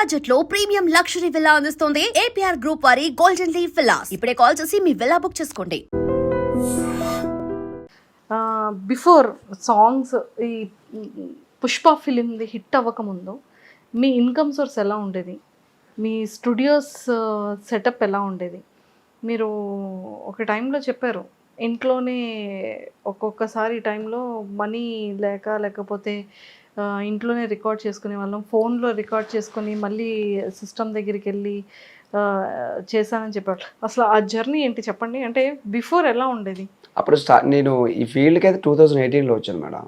Budget లో premium luxury villa అందిస్తుంది APR group వారి గోల్డెన్ లీవ్ విల్లాస్. ఇప్పుడే కాల్ చేసి మీ విల్లా బుక్ చేసుకోండి. బిఫోర్ సాంగ్స్ ఈ పుష్ప ఫిలింది హిట్ అవ్వకముందు మీ ఇన్కమ్ సోర్స్ ఎలా ఉండేది? మీ స్టూడియోస్ సెటప్ ఎలా ఉండేది? మీరు ఒక టైంలో చెప్పారు ఇంట్లోనే ఒక్కొక్కసారి టైంలో మనీ లేకపోతే ఇంట్లోనే రికార్డ్ చేసుకునే వాళ్ళం, ఫోన్లో రికార్డ్ చేసుకొని మళ్ళీ సిస్టమ్ దగ్గరికి వెళ్ళి చేశానని చెప్పారు. అసలు ఆ జర్నీ ఏంటి చెప్పండి. అంటే బిఫోర్ ఎలా ఉండేది? అప్పుడు నేను ఈ ఫీల్డ్కి అయితే 2018లో వచ్చాను మేడం.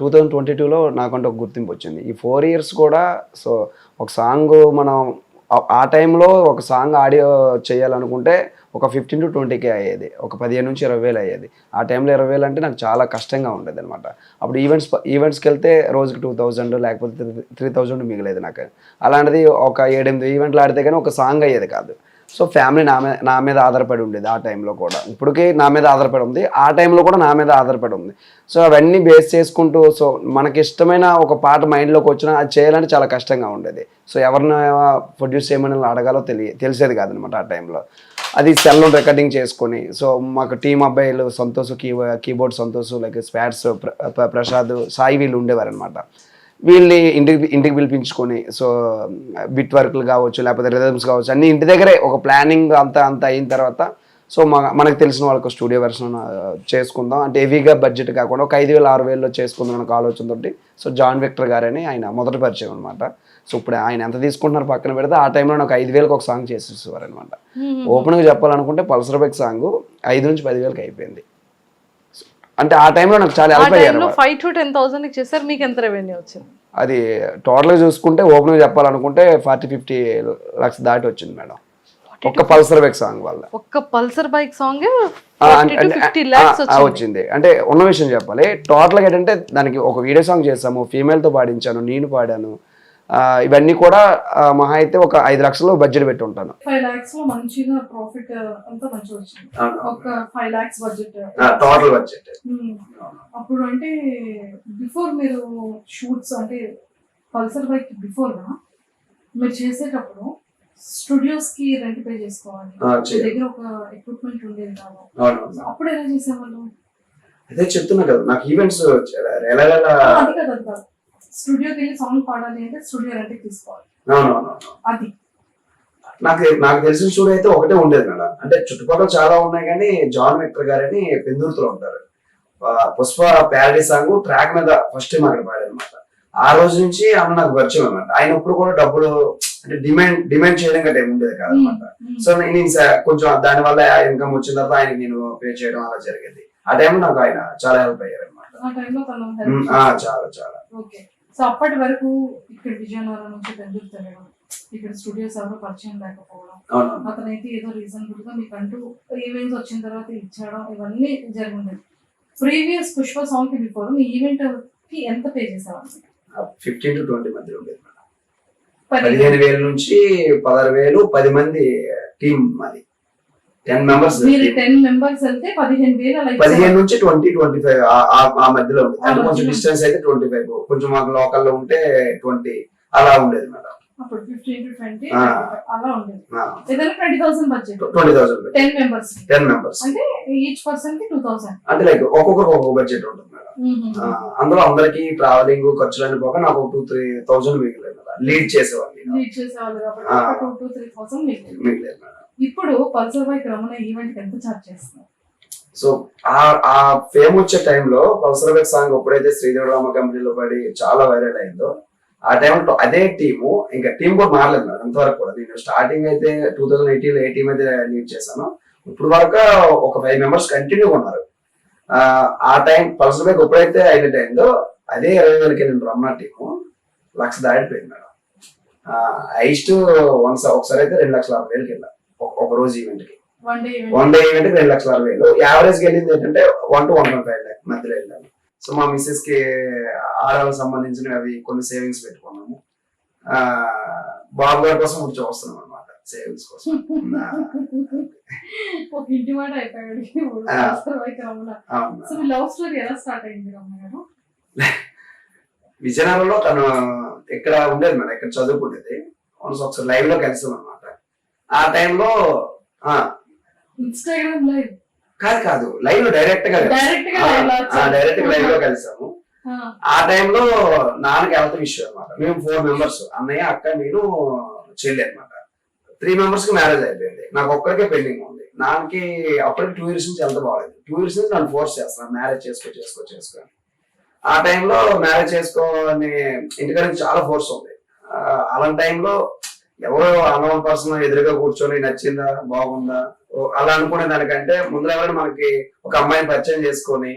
2022లో నాకంటే ఒక గుర్తింపు వచ్చింది. ఈ 4 years కూడా సో ఒక సాంగ్ మనం ఆ టైంలో ఒక సాంగ్ ఆడియో చేయాలనుకుంటే ఒక 15 to 20K అయ్యేది, ఒక 15 నుంచి 20,000 అయ్యేది. ఆ టైంలో 20,000 అంటే నాకు చాలా కష్టంగా ఉండేది అనమాట. అప్పుడు ఈవెంట్స్కి వెళ్తే రోజుకి 2,000 లేకపోతే 3,000 మిగిలేదు నాకు. అలాంటిది ఒక 7-8 ఈవెంట్లు ఆడితే కానీ ఒక సాంగ్ అయ్యేది కాదు. సో ఫ్యామిలీ నా మీద ఆధారపడి ఉండేది ఆ టైంలో కూడా. ఇప్పటికీ నా మీద ఆధారపడి ఉంది, ఆ టైంలో కూడా నా మీద ఆధారపడి ఉంది. సో అవన్నీ బేస్ చేసుకుంటూ సో మనకి ఇష్టమైన ఒక పాట మైండ్లోకి వచ్చినా అది చేయాలంటే చాలా కష్టంగా ఉండేది. సో ఎవరిని ప్రొడ్యూస్ చేయమని అడగాలో తెలిసేది కాదనమాట ఆ టైంలో. అది సెల్లో రికార్డింగ్ చేసుకొని సో మాకు టీం అబ్బాయిలు Santosh keyboard Santosh, like spots Prasad, Sai వీళ్ళు ఉండేవారనమాట. వీళ్ళని ఇంటికి పిలిపించుకొని సో బిట్ వర్క్లు కావచ్చు లేకపోతే రిథమ్స్ కావచ్చు అన్నీ ఇంటి దగ్గరే ఒక ప్లానింగ్ అంతా అయిన తర్వాత సో మనకు తెలిసిన వాళ్ళకి స్టూడియో వెర్షన్ చేసుకుందాం అంటే హెవీగా బడ్జెట్ కాకుండా ఒక 5,000-6,000లో చేసుకుందాం అనే ఆలోచనతోటి సో జాన్ విక్టర్ గారని ఆయన మొదటి పరిచయం అనమాట. సో ఇప్పుడు ఆయన ఎంత తీసుకుంటున్నారు పక్కన పెడితే ఆ టైంలో నాకు 5,000కి ఒక సాంగ్ చేసేసేవారు అనమాట. ఓపెన్గా చెప్పాలనుకుంటే పల్సర్ బైక్ సాంగ్ 5,000 నుంచి 10,000కి అయిపోయింది. అంటే ఆ టైంలో నాకు చాలా హెల్ప్ అయ్యారు. 5 to 10,000 చేశారు. మీకు ఎంత రెవెన్యూ వచ్చింది? అది టోటల్గా చూసుకుంటే ఓపెన్గా చెప్పాలనుకుంటే 40-50 lakhs దాటి వచ్చింది మేడం ఒక్క పల్సర్ బైక్ సాంగ్ వల్ల. ఒక్క పల్సర్ బైక్ సాంగ్ వచ్చింది. అంటే ఉన్న విషయం చెప్పాలి, టోటల్గా ఏంటంటే దానికి ఒక వీడియో సాంగ్ చేసాము, ఫీమేల్తో పాడించాను, నేను పాడాను, ఇవన్నీ కూడా మహా అయితే ఒక 5 lakhs బడ్జెట్ పెట్టి ఉంటాను. 5 lakhs మంచిగా ప్రాఫిట్ అంతా మంచిగా వచ్చింది. ఒక 5 lakhs బడ్జెట్ టోటల్ బడ్జెట్. అప్పుడు అంటే బిఫోర్ మీరు షూట్స్ అంటే పల్సర్ బైక్ బిఫోర్ మీరు చేసేటప్పుడు స్టూడియోస్ కి రెంట్ పే చేసుకోవాలి, దగ్గర ఒక ఎక్విప్మెంట్ ఉండేది కాదు. అప్పుడు ఎలా చేసేవాళ్ళు? అదే చెప్తున్నా కదా, నాకు ఈవెంట్స్ స్టూడియోకి వెళ్ళి సాంగ్ పాడాలి అంటే స్టూడియో రెంట్కి తీసుకోవాలి. అది నాకు తెలిసిన స్టూడియో అయితే ఒకటే ఉండేది మేడం. అంటే చుట్టుపక్కల చాలా ఉన్నాయి కానీ జాన్ విక్టర్ గారని పెందుర్తిలో ఉంటారు. పుష్ప ప్యారడీ సాంగ్ ట్రాక్ మీద ఫస్ట్ టైం అక్కడ పాడారు అనమాట. ఆ రోజు నుంచి అన్న నాకు పరిచయం అనమాట. ఆయన ఇప్పుడు కూడా డబ్బులు అంటే డిమాండ్ చేయడం గట్రా ఏమి ఉండేది కాదనమాట. సో నేను కొంచెం దాని వల్ల ఇన్కమ్ వచ్చిన తర్వాత ఆయనకి నేను పే చేయడం అలా జరిగేది. ఆ టైంలో నాకు ఆయన చాలా హెల్ప్ అయ్యారు అనమాట. చాలా. సో అప్పటి వరకు ఇక్కడ విజయనగరం నుంచి పెందుర్తి తిరగడం, ఇక్కడ స్టూడియోస్ ఎవరో పరిచయం లేకపోవడం, అతనైతే ఏదో రీజనబుల్ గా మీకంటూ ఈవెంట్స్ వచ్చిన తర్వాత ఇచ్చడం, ఇవన్నీ జరిగింది. ప్రీవియస్ పుష్ప సాంగ్ కి బిఫోర్ మీ ఈవెంట్ కి ఎంత పే చేసేవాళ్ళు? 15 to 20 మధ్య ఉండేది మేడం. 15,000 నుంచి 16,000, 10 మంది టీమ్ మాది, 10 members. మీరు 10 members వెళ్తే 15,000 15 నుంచి 20-25 ఆ మధ్యలో ఉంది. అంటే కొంచెం డిస్టెన్స్ అయితే 25, కొంచెం మాకు లోకల్లో ఉంటే 20 అలా ఉండేది మేడం. అప్పుడు 15 to 20 అలా ఉండేది. ఏదైనా 20,000 బడ్జెట్, 20,000 10 members అంటే ఈచ్ పర్సన్ కి 2,000 అంటే లైక్ ఒక్కొక్కరికి ఒక్కొక్క బడ్జెట్ ఉంటుంది మేడం. అందులో అందరికి ట్రావెలింగ్ ఖర్చులన్నీ పోక నాకు 2-3,000 మిగిలేదు మేడం. లీడ్ చేసేవాళ్ళు కాబట్టి 2-3,000 మిగిలేదు మేడం. ఇప్పుడు పల్సర్ బైక్ రమణ ఈవెంట్ ఎంత చార్జ్ చేస్తున్నారు? సో ఆ ఫేమ్ వచ్చే టైంలో పల్సర్ బైక్ సాంగ్ ఎప్పుడైతే శ్రీదేవి రామ కంపెనీలో పడి చాలా వైరల్ అయిందో ఆ టైంలో అదే టీము ఇంకా టీం కూడా మారలేదు మేడం. అంతవరకు కూడా నేను స్టార్టింగ్ అయితే 2018లో ఏ టీం అయితే లీడ్ చేశాను, ఇప్పుడు వరకు ఒక 5 members కంటిన్యూ ఉన్నారు. ఆ టైం పల్సర్ బైక్ ఎప్పుడైతే హైలైట్ అయిందో అదే 20,000కి వెళ్ళిన రమణ టీము 1,00,000 దాటిపోయింది మేడం. హైస్ట్ ఒకసారి అయితే 2,60,000కి వెళ్ళాం ఒక రోజు ఈవెంట్ కి. వన్ డే ఈవెంట్ కి 2,60,000. యావరేజ్ కి వెళ్ళింది ఏంటంటే 1 to 1.5 lakh మధ్యలో వెళ్ళాము. సో మా మిస్సెస్ కి ఆడవాళ్ళకి సంబంధించినవి అవి కొన్ని సేవింగ్స్ పెట్టుకున్నాము. బాబు గారి కోసం వచ్చి వస్తున్నాం అనమాట సేవింగ్స్ కోసం. విజయనగరంలో తను ఇక్కడ ఉండేది మేడం, ఇక్కడ చదువుకునేది. ఒకసారి లైవ్ లో కలిసాం అనమాట. ఆ టైంలో ఇన్స్టాగ్రామ్ లైవ్ కాదు లైవ్ లో డైరెక్ట్ గా లైవ్ లో కలిసాము. ఆ టైంలో నాన్నకి హెల్త్ ఇష్యూ అనమాట. మేము 4 మెంబర్స్, అన్నయ్య, అక్క, నేను, చెల్లి అనమాట. 3 మెంబర్స్ కి మ్యారేజ్ అయిపోయింది. నాకు ఒక్కరికే పెండింగ్ ఉంది. నాన్నకి అప్పటికి 2 years నుంచి హెల్త్ బాగాలేదు. 2 years నుంచి నన్ను ఫోర్స్ చేస్తున్నాను మ్యారేజ్ చేసుకో. ఆ టైంలో మ్యారేజ్ చేసుకోని ఇంటికాడ నుంచి చాలా ఫోర్స్ ఉంది. అలాంటి టైంలో ఎవరో అన్నోన్ పర్సన్ ఎదురుగా కూర్చొని నచ్చిందా బాగుందా అలా అనుకునే దానికంటే ముందు ఎవరైనా మనకి ఒక అమ్మాయిని పరిచయం చేసుకొని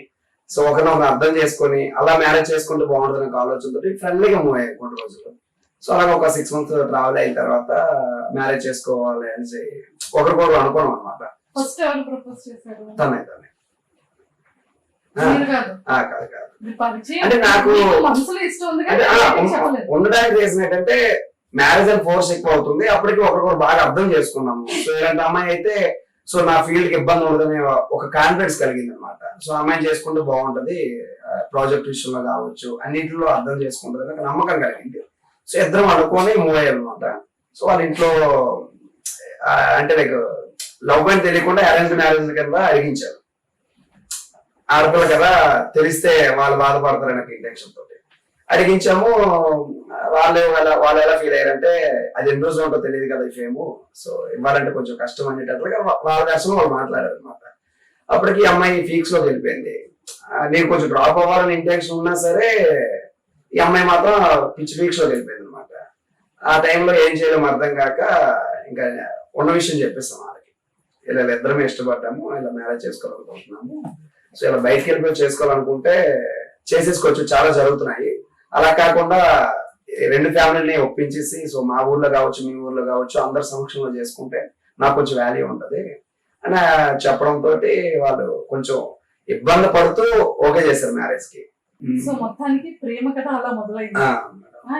సో ఒకరినొకరు అర్థం చేసుకొని అలా మ్యారేజ్ చేసుకుంటే బాగుంటుంది అనే ఆలోచనతో ఫ్రెండ్లీగా మూవ్ అయ్యాయి కొన్ని రోజులు. సో అలాగే ఒక 6 months ట్రావెల్ అయిన తర్వాత మ్యారేజ్ చేసుకోవాలి అనేసి ఒకరికొకరు అనుకున్నాం అనమాట. ఫస్ట్ ఎవరు ప్రపోజ్ చేశారు? తనే కాదు అంటే నాకు మనసులో ఇష్టం ఉంది ఉండడానికి రీజన్ ఏంటంటే మ్యారేజ్ అండ్ ఫోర్స్ ఎక్కువ అవుతుంది. అప్పటికి ఒకరికొకరు బాగా అర్థం చేసుకున్నాము. సో ఇలాంటి అమ్మాయి అయితే సో నా ఫీల్డ్ కి ఇబ్బంది ఉండదనే ఒక కాన్ఫిడెన్స్ కలిగింది అనమాట. సో అమ్మాయిని చేసుకుంటే బాగుంటది, ప్రాజెక్ట్ విషయంలో కావచ్చు అన్నింటిలో అర్థం చేసుకుంటది నాకు నమ్మకం కలిగింది. సో ఇద్దరం అనుకొని మూవ్ అయ్యాం అనమాట. సో వాళ్ళ ఇంట్లో అంటే లైక్ లవ్ అని తెలియకుండా అరేంజ్ మ్యారేజ్ కింద అడిగించారు. ఆడపిల్ల కదా తెలిస్తే వాళ్ళు బాధపడతారు అనే ఇంటెన్షన్ తోటి అడిగించాము. వాళ్ళు ఎలా ఫీల్ అయ్యారంటే అది ఎన్ని రోజులు ఉంటో తెలియదు కదా ఈ ఫేము, సో ఇవ్వాలంటే కొంచెం కష్టం అనేటట్లుగా వాళ్ళ దర్శనం వాళ్ళు మాట్లాడారు అనమాట. అప్పటికి అమ్మాయి ఫీక్స్ లోకి వెళ్ళిపోయింది. నేను కొంచెం డ్రాప్ అవ్వాలని ఇంటెన్షన్ ఉన్నా సరే ఈ అమ్మాయి మాత్రం పిచ్చి ఫీక్స్ లోకి వెళ్ళిపోయింది అనమాట. ఆ టైంలో ఏం చేయలేము అర్థం కాక ఇంకా ఉన్న విషయం చెప్పేస్తాం వాళ్ళకి, ఇలా ఇద్దరమే ఇష్టపడ్డాము, ఇలా మ్యారేజ్ చేసుకోవాలనుకుంటున్నాము, సో ఇలా బయటకు వెళ్ళిపోయి చేసుకోవాలనుకుంటే చేసేసుకోవచ్చు, చాలా జరుగుతున్నాయి. అలా కాకుండా 2 ఫ్యామిలీని ఒప్పించేసి సో మా ఊర్లో కావచ్చు మీ ఊర్లో కావచ్చు అందరి సమక్షంలో చేసుకుంటే నాకు కొంచెం వాల్యూ ఉంటది అని చెప్పడంతో వాళ్ళు కొంచెం ఇబ్బంది పడుతూ ఓకే చేశారు మ్యారేజ్ కి. సో మొత్తానికి ప్రేమ కథ అలా మొదలైంది.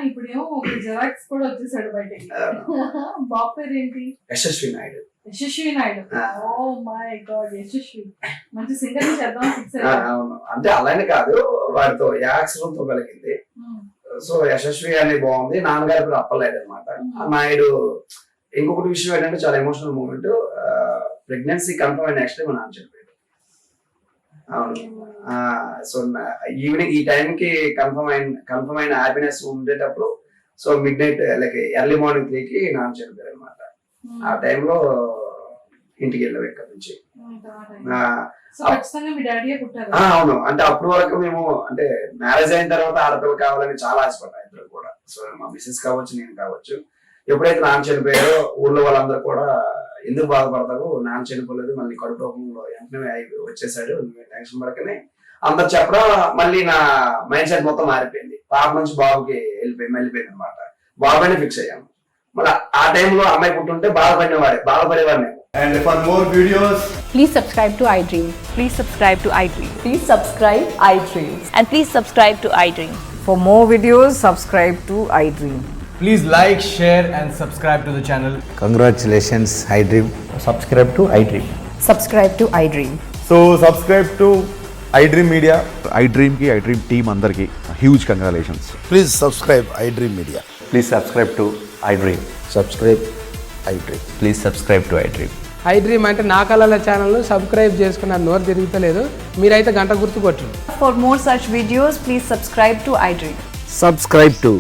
ఇప్పుడేమో జెరాక్స్ కూడా వచ్చేసాడు బయటకి. బాబు పేరు ఏంటి? Yashasvi Naidu. Oh my god, Yashasvi మంచి సింగర్ చేద్దాం. అవును, అంటే అలానే కాదు, వాడితో యాక్సిడెంట్ కలిగింది. సో యశస్వి అనేది బాగుంది. నాన్నగారి పేరు అప్పలేదు అనమాట. నాయుడు. ఇంకొకటి విషయం ఏంటంటే చాలా ఎమోషనల్ మూమెంట్, ప్రెగ్నెన్సీ కన్ఫర్మ్ అయిన నెక్స్ట్ డే మా నాన్న చెప్పాడు. అవును, సో ఈవినింగ్ ఈ టైం కి కన్ఫర్మ్ అయిన హ్యాపీనెస్ ఉండేటప్పుడు so mid night like early morning 3కి నాన్న చెప్పారు అనమాట. ఆ టైంలో ఇంటికి వెళ్ళాం ఇక్కడ నుంచి. అవును, అంటే అప్పటి వరకు మేము అంటే మ్యారేజ్ అయిన తర్వాత ఆడపిల్ల కావాలని చాలా ఆశపడ్డాం ఇద్దరు కూడా. సో మా మిస్సెస్ కావచ్చు నేను కావచ్చు. ఎప్పుడైతే నాన్న చనిపోయారో ఊర్లో వాళ్ళందరూ కూడా ఎందుకు బాధపడతారు, నాన్న చనిపోలేదు మళ్ళీ కడుపు రూపంలో వెంటనే వచ్చేసాడు టెన్షన్ పడకనే అందరు చెప్పడం మళ్ళీ నా మైండ్ సెట్ మొత్తం మారిపోయింది. పాప నుంచి బాబుకి వెళ్ళిపోయింది అనమాట. బాబునే ఫిక్స్ అయ్యాము. మళ్ళీ ఆ టైంలో అమ్మాయి పుట్టుంటే బాధపడేవాడిని. And for more videos, please subscribe to iDream. Please subscribe to iDream. Please subscribe iDream. And please subscribe to iDream. For more videos, subscribe to iDream. please like, share and subscribe to the channel. Congratulations, iDream. Subscribe to iDream. Subscribe to iDream. So subscribe to iDream Media. iDream ki iDream team andarki huge congratulations. Please subscribe iDream Media. Please subscribe to iDream. Subscribe iDream. Please subscribe to iDream. iDream అంటే నా కళల ఛానల్ను subscribe చేసుకున్న నోరు తిరుగుతలేదు, మీరైతే గంట గుర్తు కొట్టండి. For more such videos, please subscribe to iDream. Subscribe to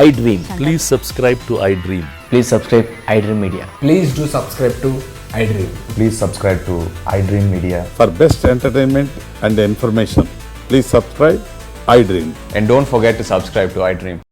iDream. Please subscribe to iDream. Please subscribe iDream Media. Please do subscribe to iDream. Please subscribe to iDream Media. For best entertainment and information, please subscribe iDream. And don't forget to subscribe to iDream.